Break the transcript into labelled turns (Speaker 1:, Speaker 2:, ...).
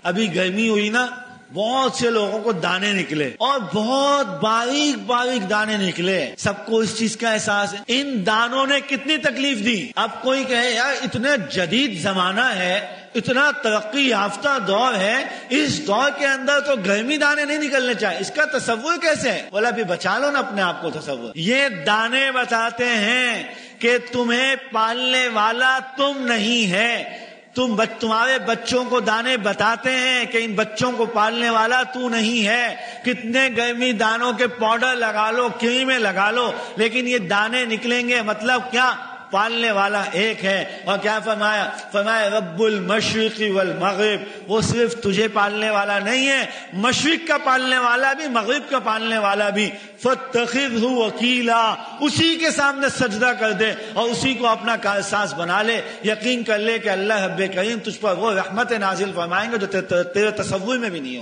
Speaker 1: ابھی گرمی ہوئی نا، بہت سے لوگوں کو دانے نکلے اور بہت باریک باریک دانے نکلے. سب کو اس چیز کا احساس ہے. ان دانوں نے کتنی تکلیف دی. اب کوئی کہے یار اتنا جدید زمانہ ہے، اتنا ترقی یافتہ دور ہے، اس دور کے اندر تو گرمی دانے نہیں نکلنے چاہیے، اس کا تصور کیسے ہے؟ بولا بھی بچا لو نا اپنے آپ کو تصور. یہ دانے بتاتے ہیں کہ تمہیں پالنے والا تم نہیں ہے. تمہارے بچوں کو دانے بتاتے ہیں کہ ان بچوں کو پالنے والا تو نہیں ہے. کتنے گرمی دانوں کے پاؤڈر لگا لو، کریمیں لگا لو، لیکن یہ دانے نکلیں گے. مطلب کیا؟ پالنے والا ایک ہے. اور کیا فرمایا رب المشرق والمغرب. وہ صرف تجھے پالنے والا نہیں ہے، مشرق کا پالنے والا بھی، مغرب کا پالنے والا بھی. فاتخذہ وکیلا. اسی کے سامنے سجدہ کر دے اور اسی کو اپنا کارساز بنا لے. یقین کر لے کہ اللہ رب کریم تجھ پر وہ رحمت نازل فرمائیں گے جو تیرے تصور میں بھی نہیں ہو.